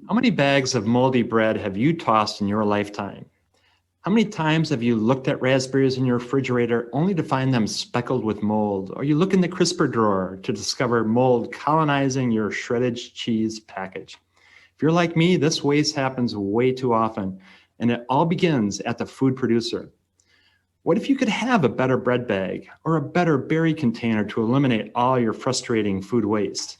How many bags of moldy bread have you tossed in your lifetime? How many times have you looked at raspberries in your refrigerator only to find them speckled with mold? Or you look in the crisper drawer to discover mold colonizing your shredded cheese package? If you're like me, this waste happens way too often, and it all begins at the food producer. What if you could have a better bread bag or a better berry container to eliminate all your frustrating food waste?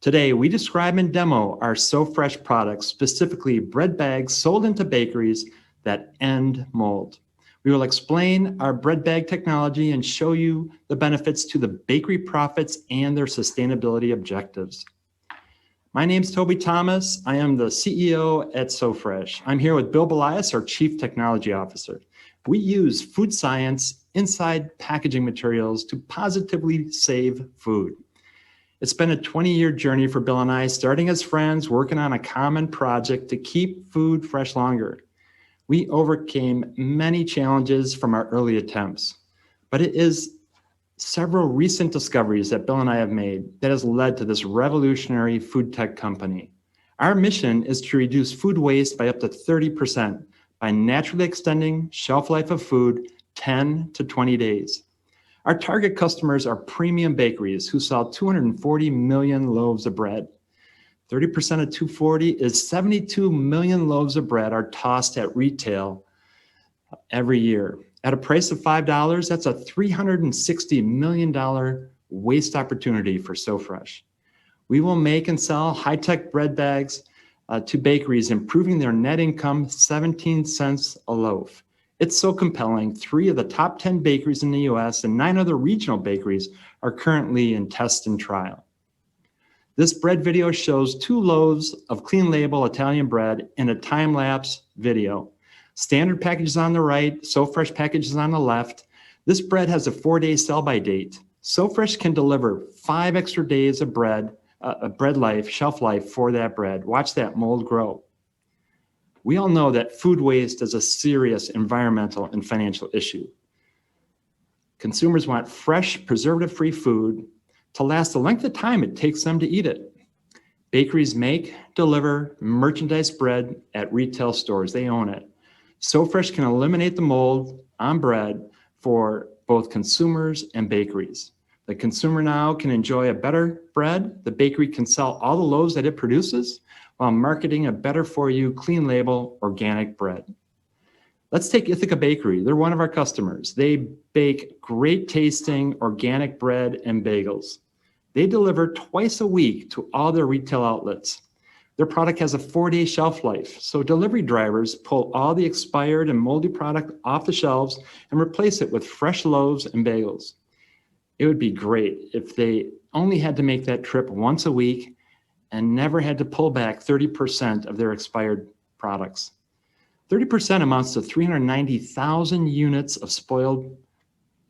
Today, we describe and demo our SoFresh products, specifically bread bags sold into bakeries that end mold. We will explain our bread bag technology and show you the benefits to the bakery profits and their sustainability objectives. My name's Toby Thomas. I am the CEO at SoFresh. I'm here with Bill Belias, our Chief Technology Officer. We use food science inside packaging materials to positively save food. It's been a 20-year journey for Bill and I, starting as friends, working on a common project to keep food fresh longer. We overcame many challenges from our early attempts, but it is several recent discoveries that Bill and I have made that has led to this revolutionary food tech company. Our mission is to reduce food waste by up to 30% by naturally extending shelf life of food 10 to 20 days. Our target customers are premium bakeries who sell 240 million loaves of bread. 30% of 240 is 72 million loaves of bread are tossed at retail every year. At a price of $5, that's a $360 million waste opportunity for SoFresh. We will make and sell high-tech bread bags to bakeries, improving their net income 17 cents a loaf. It's so compelling. 3 of the top 10 bakeries in the US and 9 other regional bakeries are currently in test and trial. This bread video shows 2 loaves of clean label Italian bread in a time-lapse video. Standard packages on the right, SoFresh packages on the left. This bread has a 4-day sell-by date. SoFresh can deliver 5 extra days of bread, shelf life for that bread. Watch that mold grow. We all know that food waste is a serious environmental and financial issue. Consumers want fresh, preservative-free food to last the length of time it takes them to eat it. Bakeries make, deliver, merchandise bread at retail stores. They own it. SoFresh can eliminate the mold on bread for both consumers and bakeries. The consumer now can enjoy a better bread. The bakery can sell all the loaves that it produces while marketing a better-for-you, clean label, organic bread. Let's take Ithaka Bakery. They're one of our customers. They bake great-tasting organic bread and bagels. They deliver twice a week to all their retail outlets. Their product has a 4-day shelf life, so delivery drivers pull all the expired and moldy product off the shelves and replace it with fresh loaves and bagels. It would be great if they only had to make that trip once a week and never had to pull back 30% of their expired products. 30% amounts to 390,000 units of spoiled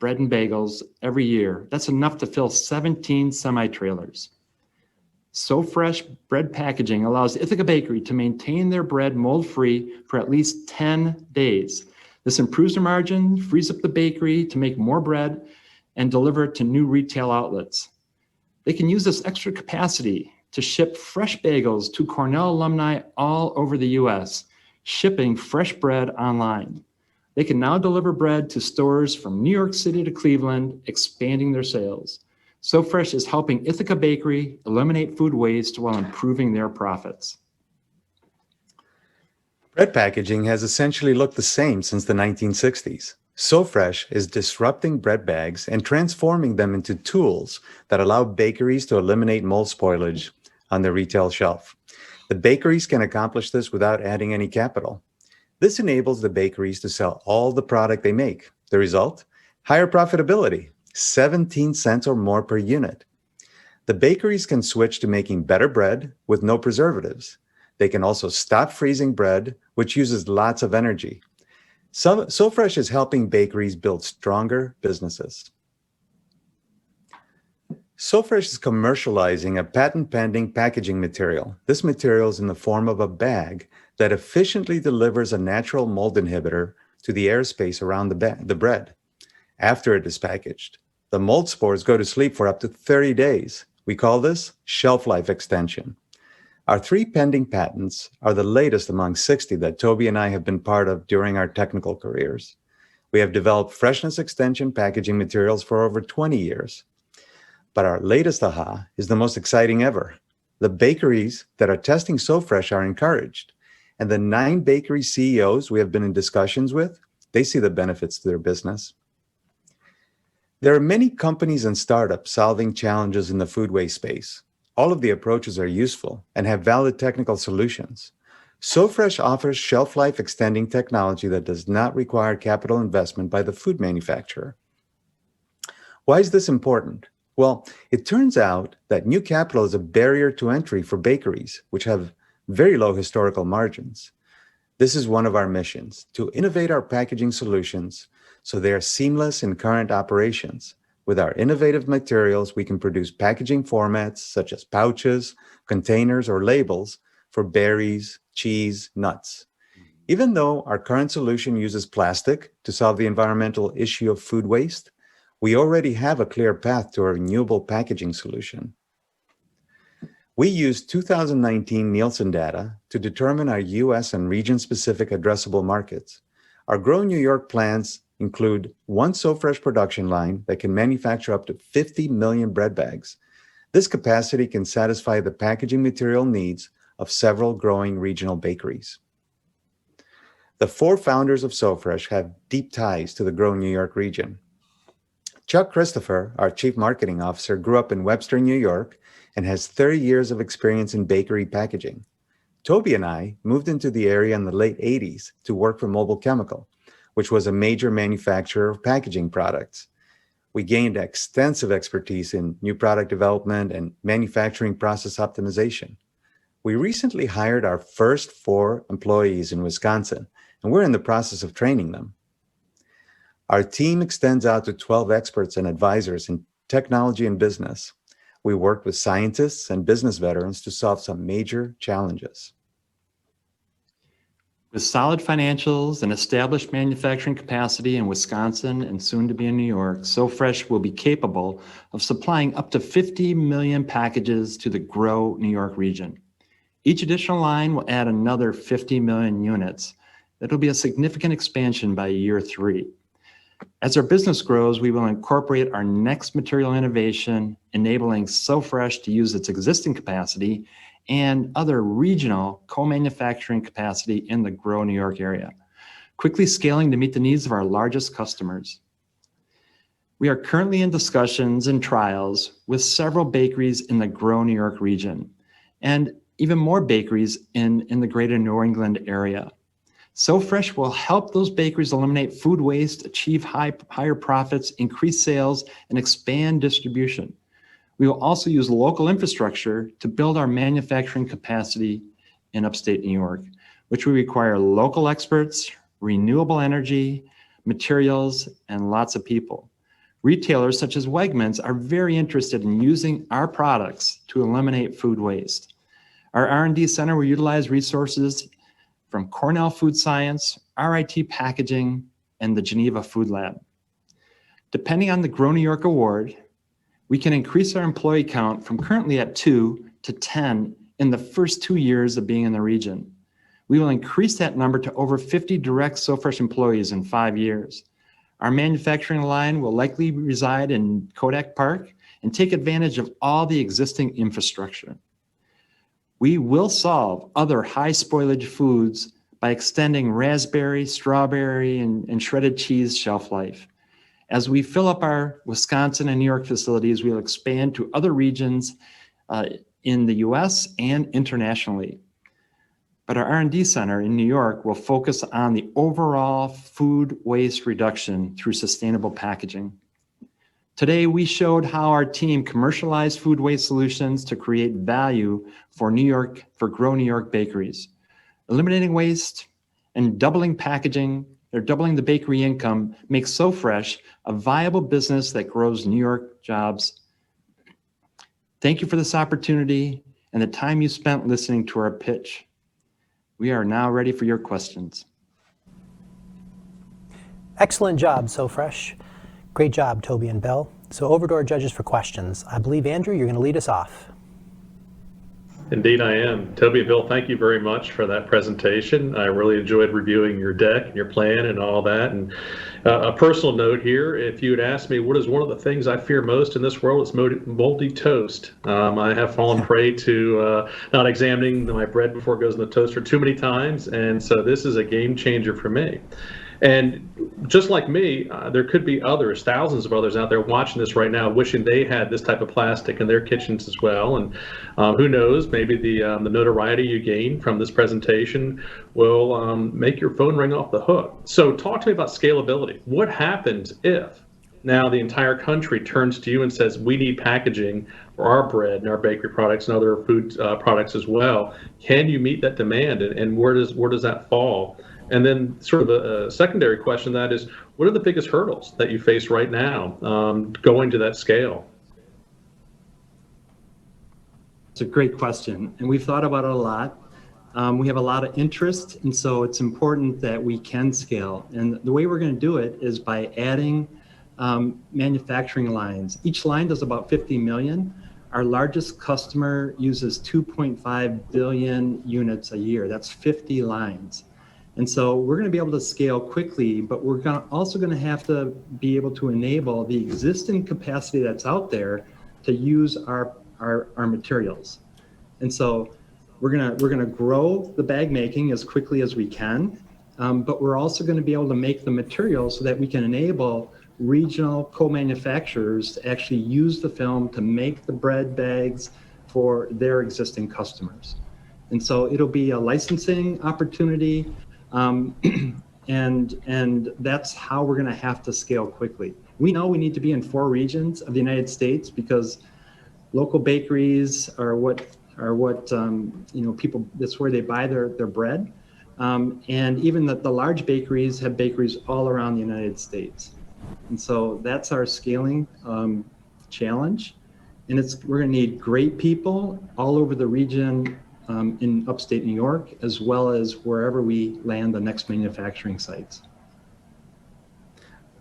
bread and bagels every year. That's enough to fill 17 semi-trailers. SoFresh bread packaging allows Ithaka Bakery to maintain their bread mold-free for at least 10 days. This improves their margin, frees up the bakery to make more bread, and deliver it to new retail outlets. They can use this extra capacity to ship fresh bagels to Cornell alumni all over the US, shipping fresh bread online. They can now deliver bread to stores from New York City to Cleveland, expanding their sales. SoFresh is helping Ithaka Bakery eliminate food waste while improving their profits. Bread packaging has essentially looked the same since the 1960s. SoFresh is disrupting bread bags and transforming them into tools that allow bakeries to eliminate mold spoilage on their retail shelf. The bakeries can accomplish this without adding any capital. This enables the bakeries to sell all the product they make. The result? Higher profitability, 17 cents or more per unit. The bakeries can switch to making better bread with no preservatives. They can also stop freezing bread, which uses lots of energy. SoFresh is helping bakeries build stronger businesses. SoFresh is commercializing a patent-pending packaging material. This material is in the form of a bag that efficiently delivers a natural mold inhibitor to the airspace around the bread. After it is packaged, the mold spores go to sleep for up to 30 days. We call this shelf life extension. Our 3 pending patents are the latest among 60 that Toby and I have been part of during our technical careers. We have developed freshness extension packaging materials for over 20 years. But our latest aha is the most exciting ever. The bakeries that are testing SoFresh are encouraged, and the 9 bakery CEOs we have been in discussions with, they see the benefits to their business. There are many companies and startups solving challenges in the food waste space. All of the approaches are useful and have valid technical solutions. SoFresh offers shelf life extending technology that does not require capital investment by the food manufacturer. Why is this important? Well, it turns out that new capital is a barrier to entry for bakeries, which have very low historical margins. This is one of our missions, to innovate our packaging solutions so they are seamless in current operations. With our innovative materials, we can produce packaging formats such as pouches, containers, or labels for berries, cheese, nuts. Even though our current solution uses plastic to solve the environmental issue of food waste, we already have a clear path to a renewable packaging solution. We used 2019 Nielsen data to determine our US and region-specific addressable markets. Our Grow New York plans include 1 SoFresh production line that can manufacture up to 50 million bread bags. This capacity can satisfy the packaging material needs of several growing regional bakeries. The 4 founders of SoFresh have deep ties to the Grow New York region. Chuck Christopher, our Chief Marketing Officer, grew up in Webster, New York, and has 30 years of experience in bakery packaging. Toby and I moved into the area in the late 80s to work for Mobile Chemical, which was a major manufacturer of packaging products. We gained extensive expertise in new product development and manufacturing process optimization. We recently hired our first 4 employees in Wisconsin, and we're in the process of training them. Our team extends out to 12 experts and advisors in technology and business. We work with scientists and business veterans to solve some major challenges. With solid financials and established manufacturing capacity in Wisconsin and soon to be in New York, SoFresh will be capable of supplying up to 50 million packages to the Grow New York region. Each additional line will add another 50 million units. That'll be a significant expansion by year 3. As our business grows, we will incorporate our next material innovation, enabling SoFresh to use its existing capacity and other regional co-manufacturing capacity in the Grow New York area, quickly scaling to meet the needs of our largest customers. We are currently in discussions and trials with several bakeries in the Grow New York region, and even more bakeries in the greater New England area. SoFresh will help those bakeries eliminate food waste, achieve higher profits, increase sales, and expand distribution. We will also use local infrastructure to build our manufacturing capacity in upstate New York, which will require local experts, renewable energy, materials, and lots of people. Retailers such as Wegmans are very interested in using our products to eliminate food waste. Our R&D center will utilize resources from Cornell Food Science, RIT Packaging, and the Geneva Food Lab. Depending on the Grow New York award, we can increase our employee count from currently at 2 to 10 in the first 2 years of being in the region. We will increase that number to over 50 direct SoFresh employees in 5 years. Our manufacturing line will likely reside in Kodak Park and take advantage of all the existing infrastructure. We will solve other high spoilage foods by extending raspberry, strawberry, and shredded cheese shelf life. As we fill up our Wisconsin and New York facilities, we will expand to other regions in the US and internationally. But our R&D center in New York will focus on the overall food waste reduction through sustainable packaging. Today, we showed how our team commercialized food waste solutions to create value for Grow New York bakeries. Eliminating waste and doubling the bakery income makes SoFresh a viable business that grows New York jobs. Thank you for this opportunity and the time you spent listening to our pitch. We are now ready for your questions. Excellent job, SoFresh. Great job, Toby and Bill. So over to our judges for questions. I believe, Andrew, you're going to lead us off. Indeed, I am. Toby and Bill, thank you very much for that presentation. I really enjoyed reviewing your deck and your plan and all that. And a personal note here, if you had asked me what is one of the things I fear most in this world, it's moldy toast. I have fallen prey to not examining my bread before it goes in the toaster too many times. And so this is a game changer for me. And just like me, there could be others, thousands of others out there watching this right now, wishing they had this type of plastic in their kitchens as well. And who knows, maybe the notoriety you gain from this presentation will make your phone ring off the hook. So talk to me about scalability. What happens if now the entire country turns to you and says, we need packaging for our bread and our bakery products and other food products as well? Can you meet that demand, and where does that fall? And then sort of a secondary question that is, what are the biggest hurdles that you face right now going to that scale? It's a great question, and we've thought about it a lot. We have a lot of interest, and so it's important that we can scale. And the way we're going to do it is by adding manufacturing lines. Each line does about 50 million. Our largest customer uses 2.5 billion units a year. That's 50 lines. And so we're going to be able to scale quickly, but we're also going to have to be able to enable the existing capacity that's out there to use our materials. And so we're going to grow the bag making as quickly as we can, but we're also going to be able to make the materials so that we can enable regional co-manufacturers to actually use the film to make the bread bags for their existing customers. And so it'll be a licensing opportunity. And that's how we're going to have to scale quickly. We know we need to be in 4 regions of the United States because local bakeries are what people, that's where they buy their bread. And even the large bakeries have bakeries all around the United States. And so that's our scaling challenge. And we're going to need great people all over the region in upstate New York, as well as wherever we land the next manufacturing sites.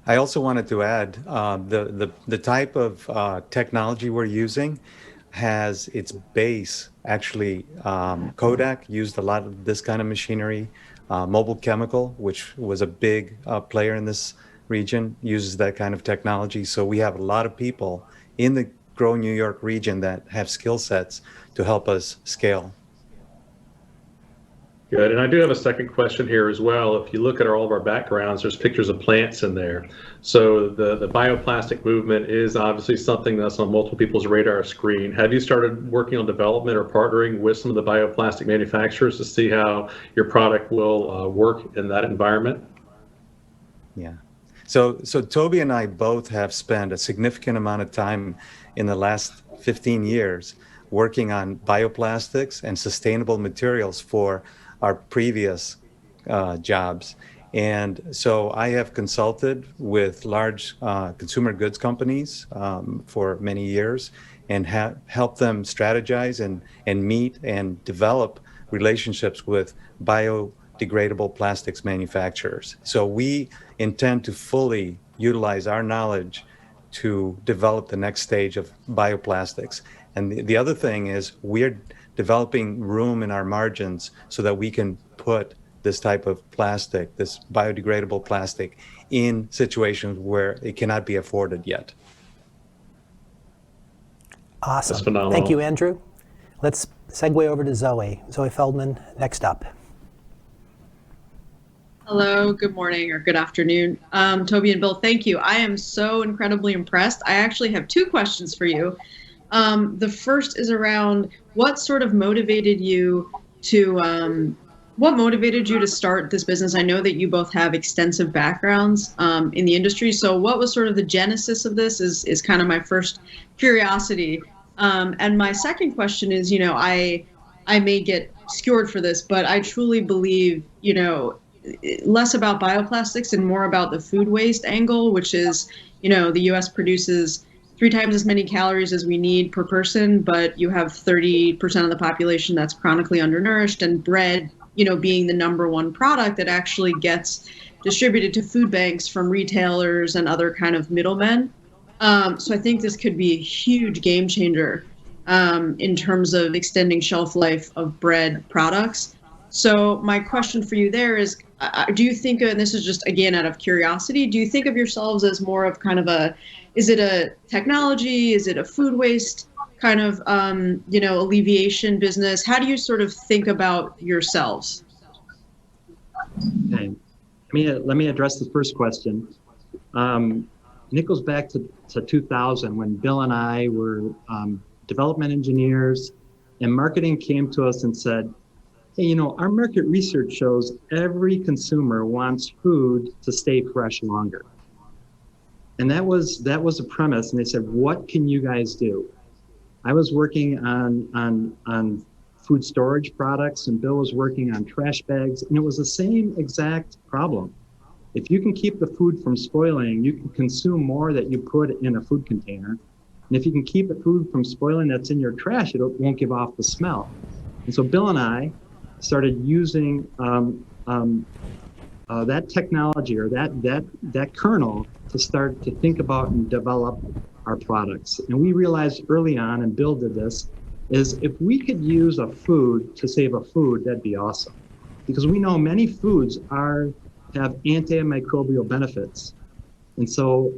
I also wanted to add the type of technology we're using has its base. Actually, Kodak used a lot of this kind of machinery. Mobile Chemical, which was a big player in this region, uses that kind of technology. So we have a lot of people in the growing New York region that have skill sets to help us scale. Good. And I do have a second question here as well. If you look at all of our backgrounds, there's pictures of plants in there. So the bioplastic movement is obviously something that's on multiple people's radar screen. Have you started working on development or partnering with some of the bioplastic manufacturers to see how your product will work in that environment? Yeah. So Toby and I both have spent a significant amount of time in the last 15 years working on bioplastics and sustainable materials for our previous jobs. And so I have consulted with large consumer goods companies for many years and have helped them strategize and meet and develop relationships with biodegradable plastics manufacturers. So we intend to fully utilize our knowledge to develop the next stage of bioplastics. And the other thing is we're developing room in our margins so that we can put this type of plastic, this biodegradable plastic, in situations where it cannot be afforded yet. Awesome. That's phenomenal. Thank you, Andrew. Let's segue over to Zoe. Zoe Feldman, next up. Hello, good morning or good afternoon. Toby and Bill, thank you. I am so incredibly impressed. I actually have 2 questions for you. The first is around what sort of motivated you to start this business? I know that you both have extensive backgrounds in the industry. So what was sort of the genesis of this is kind of my first curiosity. And my second question is, I may get skewered for this, but I truly believe, less about bioplastics and more about the food waste angle, which is, the US produces 3 times as many calories as we need per person, but you have 30% of the population that's chronically undernourished, and bread, being the #1 product that actually gets distributed to food banks from retailers and other kind of middlemen. So I think this could be a huge game changer in terms of extending shelf life of bread products. So my question for you there is, do you think, and this is just again out of curiosity, do you think of yourselves as more of kind of is it a technology, is it a food waste kind of, alleviation business? How do you sort of think about yourselves? Okay. Let me address the first question. It goes back to 2000 when Bill and I were development engineers, and marketing came to us and said, hey, our market research shows every consumer wants food to stay fresh longer. And that was a premise. And they said, what can you guys do? I was working on food storage products, and Bill was working on trash bags, and it was the same exact problem. If you can keep the food from spoiling, you can consume more that you put in a food container. And if you can keep the food from spoiling that's in your trash, it won't give off the smell. And so Bill and I started using that technology or that kernel to start to think about and develop our products. And we realized early on, and Bill did this, is if we could use a food to save a food, that'd be awesome. Because we know many foods have antimicrobial benefits. And so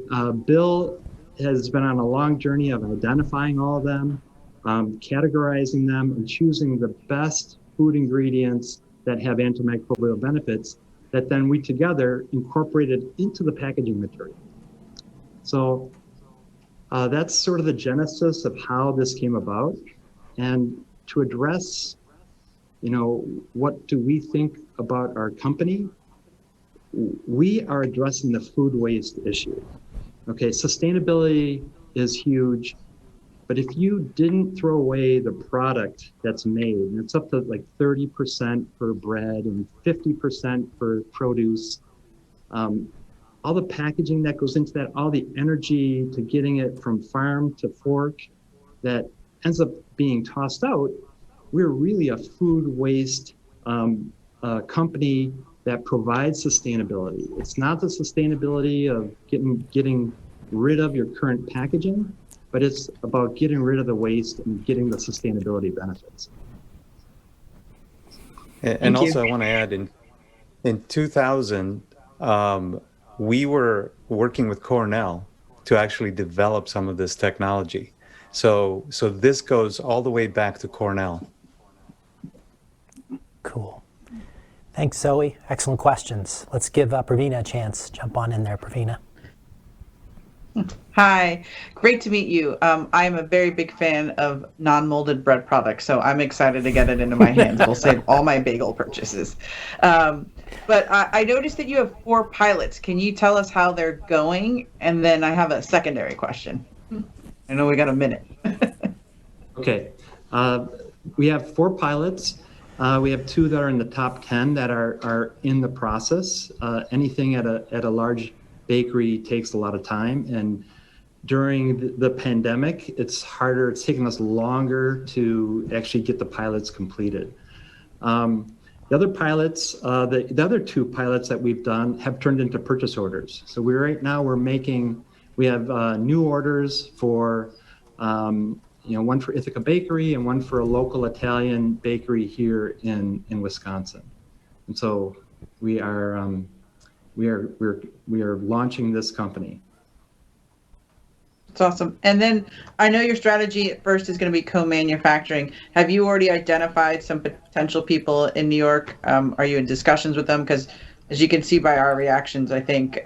Bill has been on a long journey of identifying all of them, categorizing them, and choosing the best food ingredients that have antimicrobial benefits that then we together incorporated into the packaging material. So that's sort of the genesis of how this came about. And to address, what do we think about our company? We are addressing the food waste issue. Okay, sustainability is huge, but if you didn't throw away the product that's made, and it's up to like 30% for bread and 50% for produce, all the packaging that goes into that, all the energy to getting it from farm to fork that ends up being tossed out, we're really a food waste company that provides sustainability. It's not the sustainability of getting rid of your current packaging, but it's about getting rid of the waste and getting the sustainability benefits. And also, I want to add, in 2000, we were working with Cornell to actually develop some of this technology. So this goes all the way back to Cornell. Cool. Thanks, Zoe. Excellent questions. Let's give Pravina a chance. Jump on in there, Pravina. Hi, great to meet you. I'm a very big fan of non-molded bread products, so I'm excited to get it into my hands. It'll save all my bagel purchases. But I noticed that you have 4 pilots. Can you tell us how they're going? And then I have a secondary question. I know we got a minute. Okay. We have 4 pilots. We have 2 that are in the top 10 that are in the process. Anything at a large bakery takes a lot of time, and during the pandemic, it's harder. It's taken us longer to actually get the pilots completed. The other pilots, the other 2 pilots that we've done have turned into purchase orders. So we have new orders for one for Ithaka Bakery and one for a local Italian bakery here in Wisconsin. And so we are launching this company. That's awesome. And then I know your strategy at first is going to be co-manufacturing. Have you already identified some potential people in New York? Are you in discussions with them? Because as you can see by our reactions, I think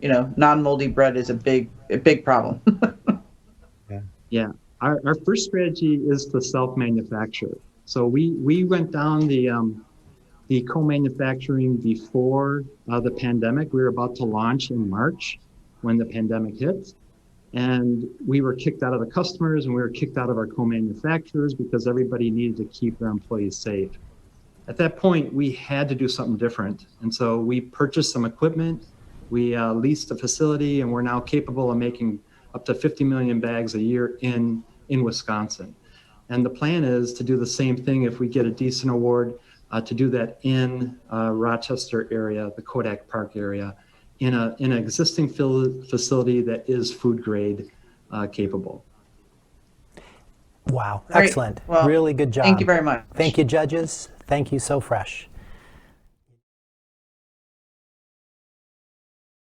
non-moldy bread is a big problem. Yeah. Our first strategy is to self-manufacture. So we went down the co-manufacturing before the pandemic. We were about to launch in March when the pandemic hit. And we were kicked out of the customers and we were kicked out of our co-manufacturers because everybody needed to keep their employees safe. At that point, we had to do something different. And so we purchased some equipment, we leased a facility, and we're now capable of making up to 50 million bags a year in Wisconsin. And the plan is to do the same thing if we get a decent award, to do that in Rochester area, the Kodak Park area, in an existing facility that is food grade capable. Wow, Great. excellent. Well, really good job. Thank you very much. Thank you, judges. Thank you, SoFresh.